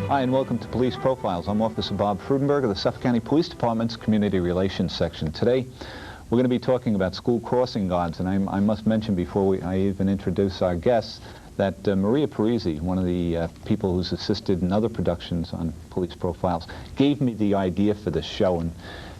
Hi, and welcome to Police Profiles. I'm Officer Bob Frudenberg of the Suffolk County Police Department's Community Relations Section. Today, we're going to be talking about school crossing guards, and I must mention before I even introduce our guests that Maria Parisi, one of the people who's assisted in other productions on Police Profiles, gave me the idea for this show,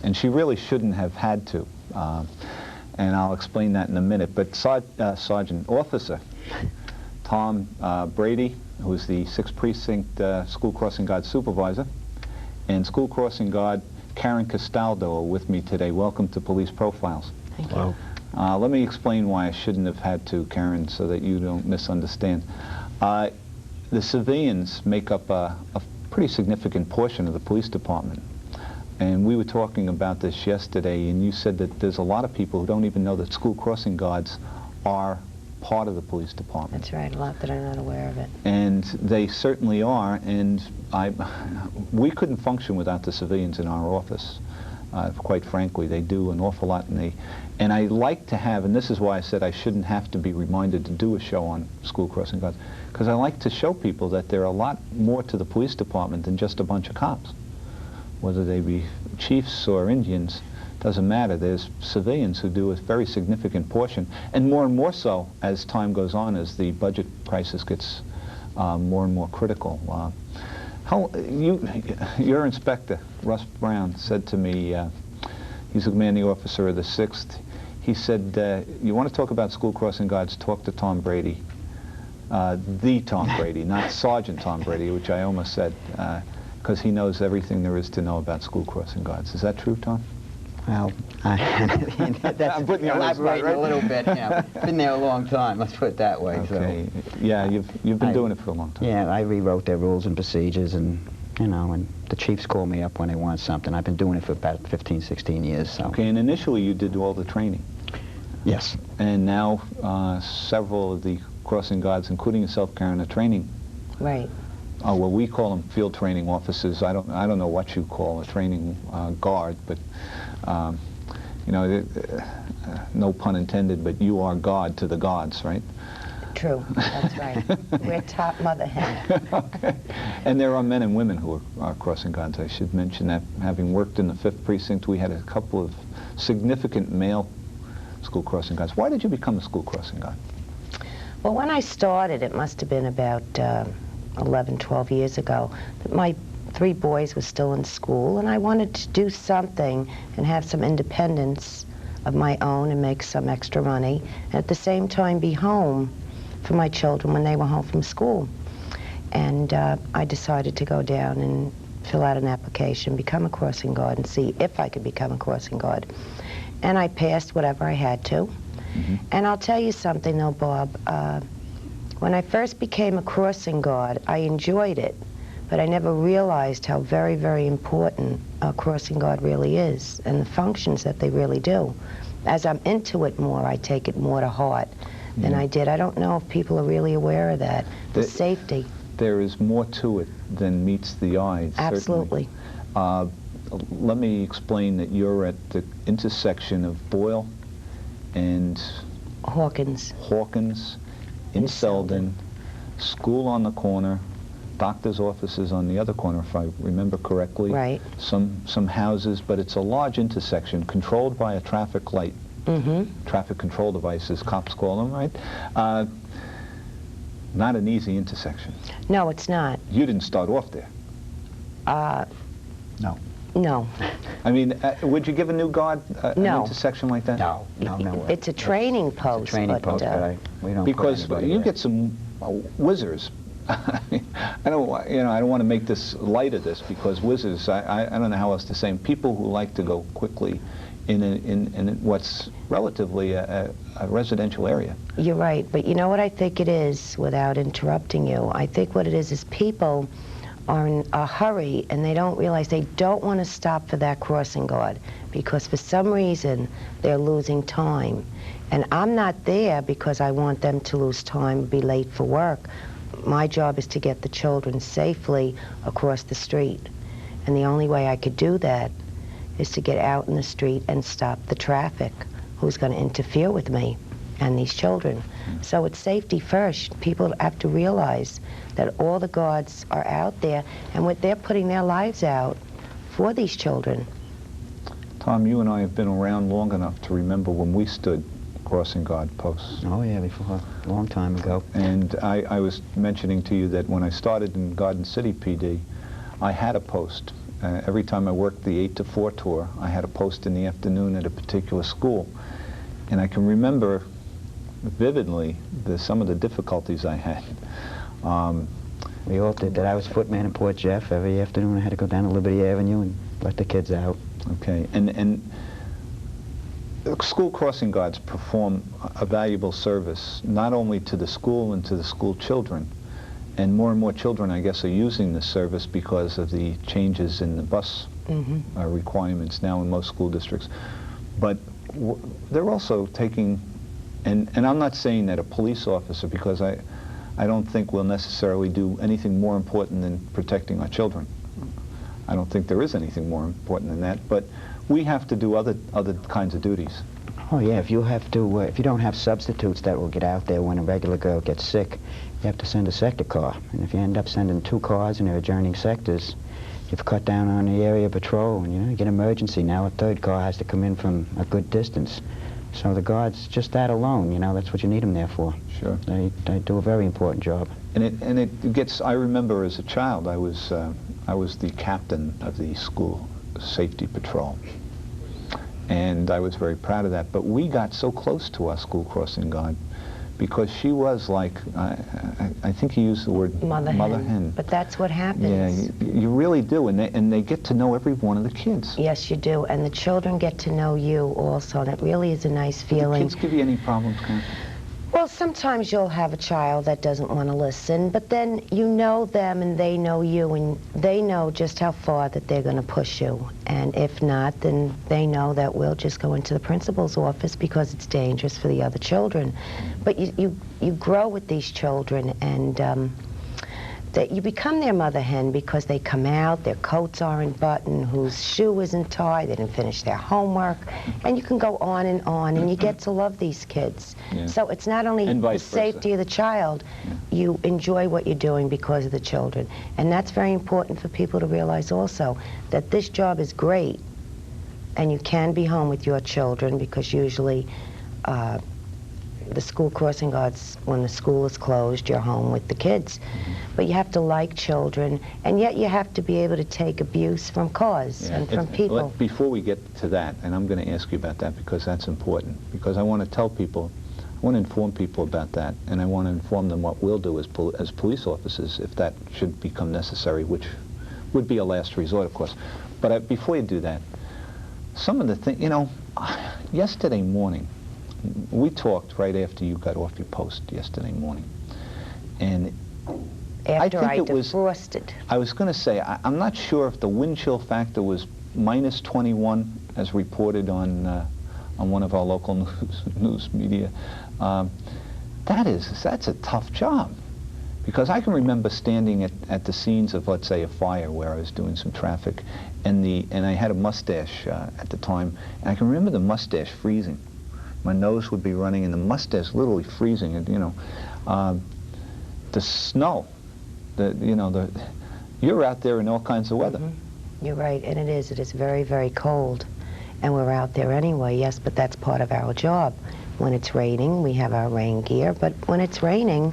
and she really shouldn't have had to. And I'll explain that in a minute. But Officer Tom Brady, who's the 6th Precinct School Crossing Guard Supervisor, and School Crossing Guard Karen Castaldo are with me today. Welcome to Police Profiles. Thank you. Let me explain why I shouldn't have had to, Karen, so that you don't misunderstand. The civilians make up a pretty significant portion of the police department. And we were talking about this yesterday, and you said that there's a lot of people who don't even know that school crossing guards are part of the police department. That's right, a lot that are not aware of it. And they certainly are, and we couldn't function without the civilians in our office. Quite frankly, they do an awful lot, and I like to have, and this is why I said I shouldn't have to be reminded to do a show on school crossing guards, because I like to show people that there are a lot more to the police department than just a bunch of cops. Whether they be chiefs or Indians, doesn't matter. There's civilians who do a very significant portion, and more so as time goes on, as the budget crisis gets more and more critical. Your inspector, Russ Brown, said to me, he's a commanding officer of the 6th, he said, you want to talk about school crossing guards, talk to Tom Brady. The Tom Brady, not Sergeant Tom Brady, which I almost said, because he knows everything there is to know about school crossing guards. Is that true, Tom? Well, that's elaborating a little bit. You know, been there a long time. Let's put it that way. Okay. So, yeah, you've been doing it for a long time. Yeah, I rewrote their rules and procedures, and and the chiefs call me up when they want something. I've been doing it for about 15, 16 years. So. Okay, and initially you did all the training. Yes. And now several of the crossing guards, including yourself, Karen, are training. Right. Oh, well, we call them field training officers. I don't know what you call a training guard, but no pun intended. But you are God to the gods, right? True. That's right. We're top mother hen. Okay. And there are men and women who are crossing guards. I should mention that, having worked in the 5th Precinct, we had a couple of significant male school crossing guards. Why did you become a school crossing guard? Well, when I started, it must have been about 11, 12 years ago. My 3 boys were still in school, and I wanted to do something and have some independence of my own and make some extra money, and at the same time be home for my children when they were home from school. And I decided to go down and fill out an application, become a crossing guard, and see if I could become a crossing guard. And I passed whatever I had to. Mm-hmm. And I'll tell you something though, Bob. When I first became a crossing guard, I enjoyed it, but I never realized how very, very important a crossing guard really is and the functions that they really do. As I'm into it more, I take it more to heart than I did. I don't know if people are really aware of that, the safety. There is more to it than meets the eye. Absolutely. Let me explain that you're at the intersection of Boyle and Hawkins in Selden, school on the corner, doctor's offices on the other corner, if I remember correctly. Right. Some houses, but it's a large intersection controlled by a traffic light. Mm-hmm. Traffic control devices, cops call them, right? Not an easy intersection. No, it's not. You didn't start off there. No. No. I mean, would you give a new guard an intersection like that? No. It's a training post. It's a training post, but we don't. Because you get some whizzers. I don't want to make this light of this, because whizzers, I don't know how else to say them. People who like to go quickly in what's relatively a residential area. You're right, but you know what I think it is, without interrupting you? I think what it is people are in a hurry and they don't realize they don't want to stop for that crossing guard because for some reason they're losing time. And I'm not there because I want them to lose time, be late for work. My job is to get the children safely across the street. And the only way I could do that is to get out in the street and stop the traffic. Who's going to interfere with me? and these children. So it's safety first. People have to realize that all the guards are out there, and they're putting their lives out for these children. Tom, you and I have been around long enough to remember when we stood crossing guard posts. Oh yeah, before, a long time ago. And I was mentioning to you that when I started in Garden City PD, I had a post. Every time I worked the 8 to 4 tour, I had a post in the afternoon at a particular school. And I can remember vividly some of the difficulties I had. We all did that. I was footman in Port Jeff. Every afternoon I had to go down to Liberty Avenue and let the kids out. Okay, and school crossing guards perform a valuable service, not only to the school and to the school children, and more children, I guess, are using this service because of the changes in the bus requirements now in most school districts. But they're also taking, and I'm not saying that a police officer, because I don't think we'll necessarily do anything more important than protecting our children. I don't think there is anything more important than that, but we have to do other kinds of duties. Oh yeah, if you have to, if you don't have substitutes that will get out there when a regular girl gets sick, you have to send a sector car. And if you end up sending 2 cars in their adjoining sectors, you've cut down on the area patrol, and you get emergency. Now a 3rd car has to come in from a good distance. So the guards, just that alone, that's what you need them there for. Sure. They do a very important job. And it gets, I remember as a child, I was the captain of the school safety patrol. And I was very proud of that. But we got so close to our school crossing guard because she was like, I think you used the word mother hen. But that's what happens. Yeah, you really do. And they get to know every one of the kids. Yes, you do. And the children get to know you also. And it really is a nice feeling. Do kids give you any problems, Karen? Well, sometimes you'll have a child that doesn't want to listen, but then you know them and they know you, and they know just how far that they're going to push you. And if not, then they know that we'll just go into the principal's office because it's dangerous for the other children. But you grow with these children, and that you become their mother hen because they come out, their coats aren't buttoned, whose shoe isn't tied, they didn't finish their homework, and you can go on, and you get to love these kids. Yeah. So it's not only the safety of the child, you enjoy what you're doing because of the children. And that's very important for people to realize also, that this job is great, and you can be home with your children because usually the school crossing guards, when the school is closed, you're home with the kids. But you have to like children, and yet you have to be able to take abuse from cars and from people. Before we get to that, and I'm going to ask you about that because that's important, because I want to tell people, I want to inform people about that, and I want to inform them what we'll do as police officers if that should become necessary, which would be a last resort, of course. But before you do that, some of the things, yesterday morning, we talked right after you got off your post yesterday morning, and after I defrosted. I was going to say, I'm not sure if the wind chill factor was minus 21 as reported on one of our local news media. That's a tough job, because I can remember standing at the scenes of, let's say, a fire where I was doing some traffic, and I had a mustache at the time, and I can remember the mustache freezing. My nose would be running and the mustache literally freezing, and the snow, you're out there in all kinds of weather. You're right, and it is very, very cold, and we're out there anyway, yes, but that's part of our job. When it's raining, we have our rain gear, but when it's raining,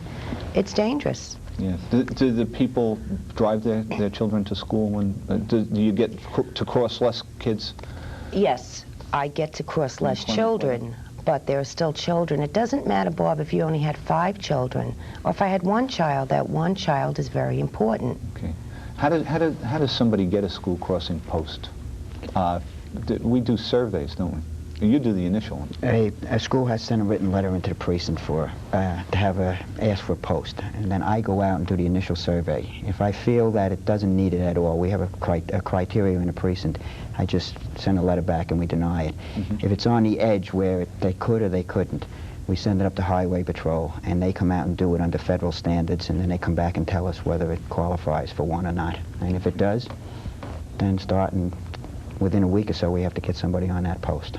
it's dangerous. Yeah. Do the people drive their children to school? Do you get to cross less kids? Yes, I get to cross less children. But there are still children. It doesn't matter, Bob, if you only had 5 children, or if I had 1 child. That 1 child is very important. Okay. How does somebody get a school crossing post? We do surveys, don't we? You do the initial one. A school has sent a written letter into the precinct to ask for a post, and then I go out and do the initial survey. If I feel that it doesn't need it at all, we have a criteria in the precinct. I just send a letter back and we deny it. If it's on the edge where they could or they couldn't, we send it up to Highway Patrol, and they come out and do it under federal standards, and then they come back and tell us whether it qualifies for one or not. And if it does, then within a week or so, we have to get somebody on that post.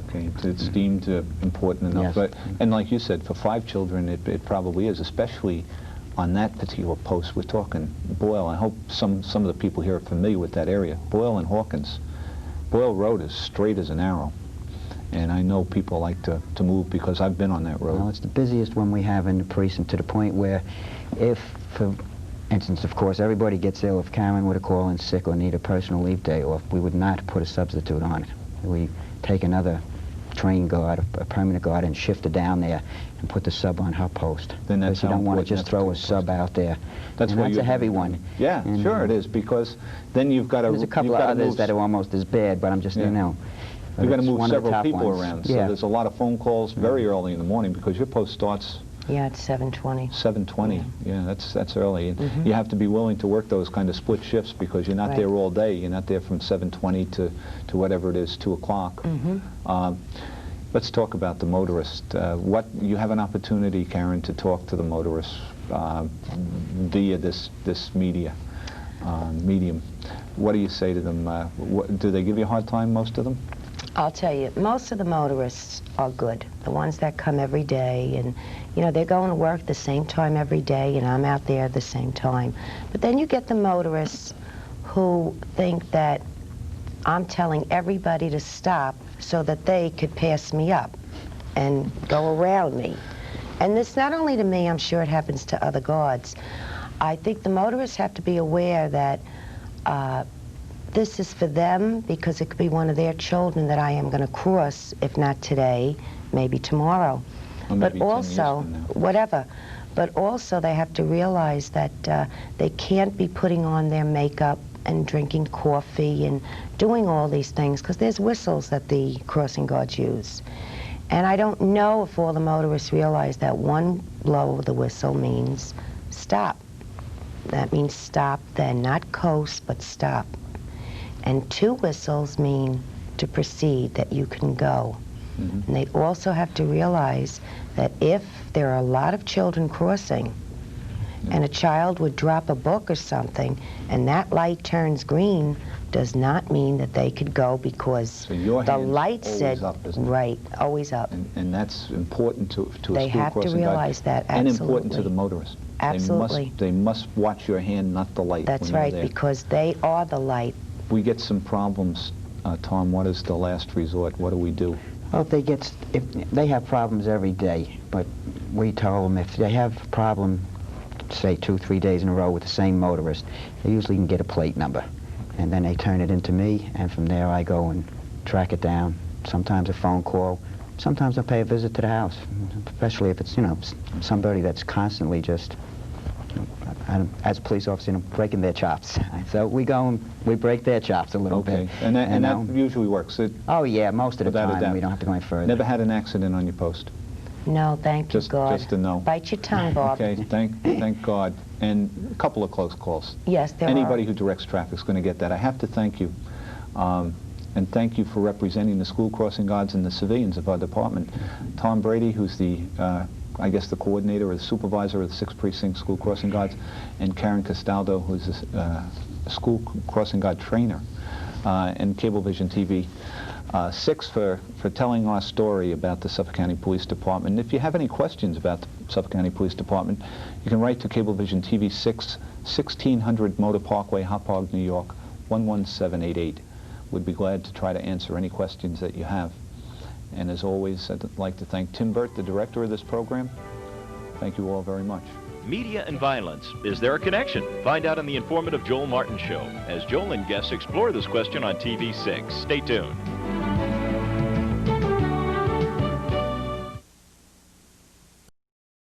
Okay, it's deemed important enough. Yes. But, and like you said, for 5 children, it probably is, especially on that particular post. We're talking Boyle. I hope some of the people here are familiar with that area. Boyle and Hawkins. Boyle Road is straight as an arrow. And I know people like to move because I've been on that road. Well, it's the busiest one we have in the precinct, to the point where if, for instance, of course, everybody gets ill. If Karen were to call in sick or need a personal leave day off, we would not put a substitute on it. We take another trained guard, a permanent guard, and shift it down there and put the sub on her post. Then that's because you don't want to important just throw a sub out there. That's and why that's a heavy one. Yeah, and sure it is, because then you've got to. There's a couple of others that are almost as bad, but I'm just, you know. You've got to move one of the several top people ones. around, Yeah. so there's a lot of phone calls very early in the morning, because your post starts Yeah, it's 7:20. 7:20. Yeah, that's early. And you have to be willing to work those kind of split shifts, because you're not Right. there all day. You're not there from 7:20 to whatever it is, 2 o'clock. Let's talk about the motorist. What you have an opportunity, Karen, to talk to the motorists via this medium. What do you say to them? Do they give you a hard time, most of them? I'll tell you, most of the motorists are good. The ones that come every day, and you know, they're going to work the same time every day, and I'm out there at the same time. But then you get the motorists who think that I'm telling everybody to stop so that they could pass me up and go around me. And this, not only to me, I'm sure it happens to other guards. I think the motorists have to be aware that this is for them, because it could be one of their children that I am going to cross, if not today, maybe tomorrow. Or maybe 10 but years also, from now. whatever. But also they have to realize that they can't be putting on their makeup and drinking coffee and doing all these things, because there's whistles that the crossing guards use. And I don't know if all the motorists realize that one blow of the whistle means stop. That means stop then, not coast, but stop. And 2 whistles mean to proceed, that you can go. And they also have to realize that if there are a lot of children crossing, and a child would drop a book or something, and that light turns green, does not mean that they could go, because So your the hand's light always said, up, isn't it? right, always up. And that's important to a school They have to crossing guard. realize that, And important to absolutely. the motorist. Absolutely. They must watch your hand, not the light. That's when you're right, there. because they are the light. We get some problems, Tom. What is the last resort? What do we do? Well, if they have problems every day, but we tell them if they have a problem, say 2-3 days in a row with the same motorist, they usually can get a plate number. And then they turn it into me, and from there I go and track it down. Sometimes a phone call. Sometimes I pay a visit to the house, especially if it's, you know, somebody that's constantly just, as a police officer, you know, breaking their chops. So we go and we break their chops a little bit. And that usually works. Oh yeah, most of the Without a time doubt. we don't have to go any further. Never had an accident on your post? No, thank you, Just God. a no. Bite your tongue, Bob. Okay, thank God. And a couple of close calls. Yes, there Anybody are. who directs traffic is going to get that. I have to thank you. And thank you for representing the school crossing guards and the civilians of our department. Tom Brady, who's the, I guess, the coordinator or the supervisor of the 6th Precinct School Crossing Guards, and Karen Castaldo, who's a school crossing guard trainer, and Cablevision TV. 6 for telling our story about the Suffolk County Police Department. And if you have any questions about the Suffolk County Police Department, you can write to Cablevision TV 6, 1600 Motor Parkway, Hauppauge, New York, 11788. We'd be glad to try to answer any questions that you have. And as always, I'd like to thank Tim Burt, the director of this program. Thank you all very much. Media and violence. Is there a connection? Find out on the informative Joel Martin Show as Joel and guests explore this question on TV6. Stay tuned.